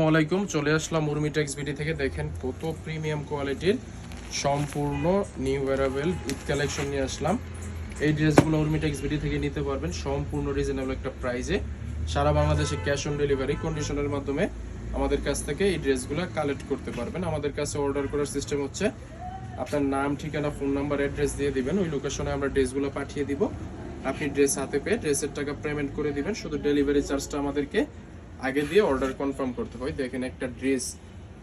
আসসালামাইকুম, চলে আসলাম উর্মিটেক্স বিডি থেকে। দেখেন কত প্রিমিয়াম কোয়ালিটির সম্পূর্ণ নিউ অ্যারাইভেল ঈদ কালেকশন নিয়ে আসলাম। এই ড্রেসগুলো উর্মিটেক্স বিডি থেকে নিতে পারবেন সম্পূর্ণ রিজনেবল একটা প্রাইসে। সারা বাংলাদেশে ক্যাশ অন ডেলিভারি কন্ডিশনের মাধ্যমে আমাদের কাছ থেকে এই ড্রেসগুলো কালেক্ট করতে পারবেন। আমাদের কাছে অর্ডার করার সিস্টেম হচ্ছে আপনার নাম, ঠিকানা, ফোন নাম্বার, অ্যাড্রেস দিয়ে দিবেন। ওই লোকেশনে আমরা ড্রেসগুলো পাঠিয়ে দিব। আপনি ড্রেস হাতে পেয়ে ড্রেসের টাকা পেমেন্ট করে দিবেন। শুধু ডেলিভারি চার্জটা আমাদেরকে আগে দিয়ে অর্ডার কনফার্ম করতে হয়। দেখেন একটা ড্রেস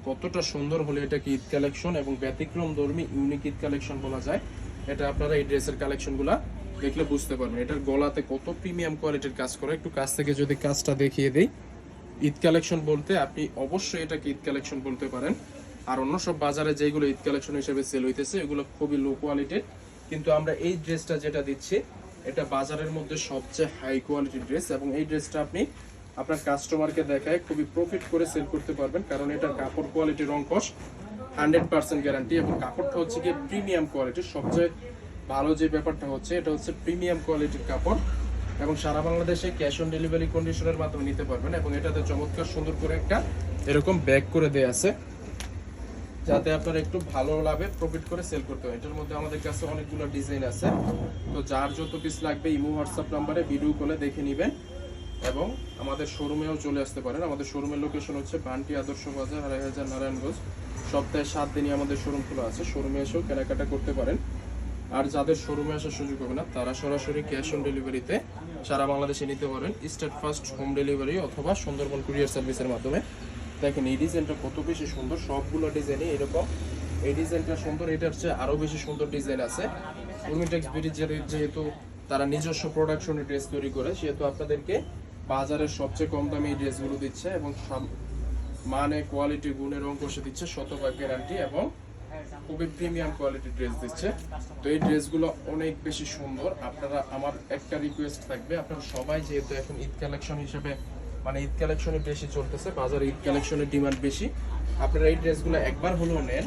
কতটা সুন্দর হলে এটা কি ঈদ কালেকশন এবং ব্যতিক্রম ধর্মী ইউনিক ঈদ কালেকশন বলা যায়। এটা আপনারা এই ড্রেসের কালেকশনগুলো দেখলে বুঝতে পারবেন। এটার গলাতে কত প্রিমিয়াম কোয়ালিটির কাজ করে। একটু কাছ থেকে যদি কাজটা দেখিয়ে দেই, ঈদ কালেকশন বলতে আপনি অবশ্যই এটাকে ঈদ কালেকশন বলতে পারেন। আর অন্য সব বাজারে যেগুলো ঈদ কালেকশন হিসেবে সেল হইতেছে এগুলো খুবই লো কোয়ালিটির, কিন্তু আমরা এই ড্রেসটা যেটা দিচ্ছি এটা বাজারের মধ্যে সবচেয়ে হাই কোয়ালিটির ড্রেস। এবং এই ড্রেসটা আপনি আপনার কাস্টমারকে দেখায় খুবই প্রফিট করে সেল করতে পারবেন, কারণ এটার কাপড় কোয়ালিটি, রং কস 100% গ্যারান্টি এবং কাপড়টা হচ্ছে কি প্রিমিয়াম কোয়ালিটির। সবচেয়ে ভালো যে ব্যাপারটা হচ্ছে এটা হচ্ছে প্রিমিয়াম কোয়ালিটির কাপড় এবং সারা বাংলাদেশে ক্যাশ অন ডেলিভারি কন্ডিশনের মাধ্যমে নিতে পারবেন। এবং এটাতে চমৎকার সুন্দর করে একটা এরকম ব্যাগ করে দেয়া আছে, যাতে আপনারা একটু ভালো লাভে প্রফিট করে সেল করতে হয়। এটার মধ্যে আমাদের কাছে অনেকগুলো ডিজাইন আছে, তো যার যত পিস লাগবে ইমো হোয়াটসঅ্যাপ নাম্বারে ভিডিও কলে দেখে নেবেন এবং আমাদের শোরুমেও চলে আসতে পারেন। আমাদের শোরুমের লোকেশন হচ্ছে বান্টি আদর্শ বাজার, ২৫০০ নারায়ণগঞ্জ। সপ্তাহে ৭ দিনই আমাদের শোরুম খোলা আছে। শোরুমে এসেও কেনাকাটা করতে পারেন। আর যাদের শোরুমে আসার সুযোগ হবে না তারা সরাসরি ক্যাশ অন ডেলিভারিতে সারা বাংলাদেশে নিতে পারেন, স্টেট ফার্স্ট হোম ডেলিভারি অথবা সুন্দরবন কুরিয়ার সার্ভিসের মাধ্যমে। দেখেন এই ডিজাইনটা কত বেশি সুন্দর, সবগুলো ডিজাইনই এরকম। এই ডিজাইনটা সুন্দর, এটার চেয়ে আরও বেশি সুন্দর ডিজাইন আছে। উর্মিটেক্স বিডি যেহেতু তারা নিজস্ব প্রোডাকশনে ড্রেস তৈরি করে, সেহেতু আপনাদেরকে বাজারের সবচেয়ে কম দামে এই ড্রেসগুলো দিচ্ছে এবং মানে কোয়ালিটি, গুণের রং কষে দিচ্ছে, শতভাগ গ্যারান্টি এবং খুবই প্রিমিয়াম কোয়ালিটির ড্রেস দিচ্ছে। তো এই ড্রেসগুলো অনেক বেশি সুন্দর। আপনারা, আমার একটা রিকোয়েস্ট থাকবে, আপনারা সবাই যেহেতু এখন ঈদ কালেকশন হিসেবে মানে ঈদ কালেকশনে বেশি চলতেছে, বাজারে ঈদ কালেকশনের ডিমান্ড বেশি, আপনারা এই ড্রেসগুলো একবার হলেও নেন,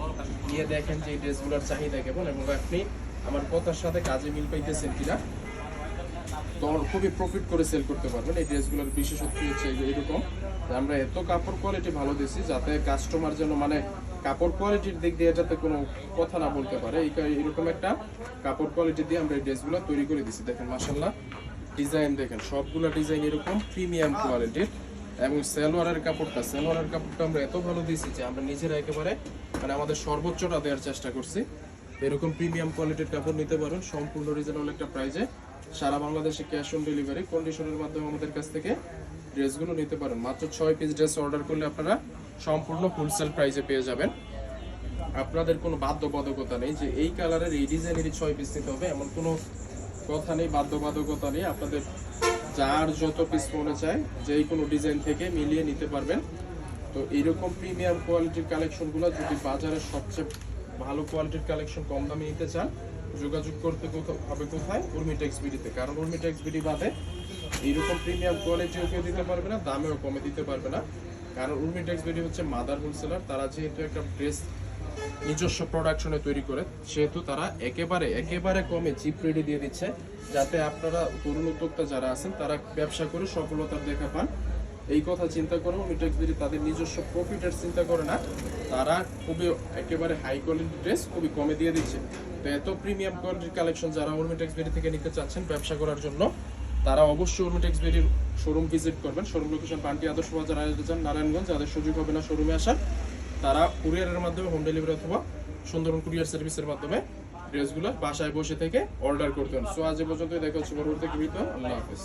নিয়ে দেখেন যে এই ড্রেসগুলোর চাহিদা কেমন এবং আপনি আমার কথার সাথে কাজে মিল পাইতেছেন কিনা। তো খুবই প্রফিট করে সেল করতে পারবেন। এই ড্রেসগুলোর বিশেষত্ব হচ্ছে এরকম, আমরা এত কাপড় কোয়ালিটি ভালো দিচ্ছি যাতে কাস্টমার যেন মানে কাপড় কোয়ালিটির দিক দিয়ে যাতে কোনো কথা না বলতে পারে, এরকম একটা কাপড় কোয়ালিটি দিয়ে আমরা এই ড্রেসগুলো তৈরি করে দিচ্ছি। দেখেন মাশাআল্লাহ, ডিজাইন দেখেন, সবগুলো ডিজাইন এরকম প্রিমিয়াম কোয়ালিটির। এবং সালোয়ারের কাপড়টা আমরা এত ভালো দিয়েছি যে আমরা নিজেরা একেবারে মানে আমাদের সর্বোচ্চটা দেওয়ার চেষ্টা করছি। এরকম প্রিমিয়াম কোয়ালিটির কাপড় নিতে পারেন সম্পূর্ণ রিজনেবল একটা প্রাইসে। সারা বাংলাদেশে ক্যাশ অন ডেলিভারি কন্ডিশনের মাধ্যমে আমাদের কাছ থেকে ড্রেসগুলো নিতে পারেন। মাত্র 6 পিস ড্রেস অর্ডার করলে আপনারা সম্পূর্ণ হোলসেল প্রাইসে পেয়ে যাবেন। আপনাদের কোনো বাধ্যবাধকতা নেই যে এই কালারের এই ডিজাইনেরই 6 পিস নিতে হবে, এমন কোনো কথা নেই, বাধ্যবাধকতা নেই। আপনাদের যার যত পিস মনে চায় যেই কোনো ডিজাইন থেকে মিলিয়ে নিতে পারবেন। তো এইরকম প্রিমিয়াম কোয়ালিটির কালেকশনগুলো যদি বাজারের সবচেয়ে ভালো কোয়ালিটির কালেকশন কম দামে নিতে চান, যোগাযোগ করতে হবে কোথায়? উর্মিটেক্স বিডিতে। কারণ উর্মিটেক্স বিডি বাদে এইরকম প্রিমিয়াম কোয়ালিটিও কেউ দিতে পারবে না, দামেও কমে দিতে পারবে না। কারণ উর্মিটেক্স বিডি হচ্ছে মাদার হোলসেলার। তারা যেহেতু একটা ড্রেস নিজস্ব প্রোডাকশনে তৈরি করে, সেহেতু তারা একেবারে কমে চিপ রেডি দিয়ে দিচ্ছে, যাতে আপনারা তরুণ উদ্যোক্তা যারা আছেন তারা ব্যবসা করে সফলতার দেখা পান। এই কথা চিন্তা করে উর্মিটেক্স বিডি তাদের নিজস্ব প্রফিটের চিন্তা করে না, তারা খুবই একেবারে হাই কোয়ালিটির ড্রেস খুবই কমে দিয়ে দিচ্ছে। তো এত প্রিমিয়াম কোয়ালিটির কালেকশন যারা উর্মিটেক্স বিডি থেকে নিতে চাচ্ছেন ব্যবসা করার জন্য, তারা অবশ্যই উর্মিটেক্স বিডির শোরুম ভিজিট করবেন। শোরুম লোকেশন বান্টি আদর্শ বাজার, নারায়ণগঞ্জ। যাদের সুযোগ হবে না শোরুমে আসার, তারা কুরিয়ারের মাধ্যমে হোম ডেলিভারি অথবা সুন্দরবন কুরিয়ার সার্ভিসের মাধ্যমে ড্রেসগুলো বাসায় বসে থেকে অর্ডার করতে হবে। সো আজ এ পর্যন্ত, দেখা হচ্ছে পরবর্তী ভিডিওতে। আল্লাহ হাফেজ।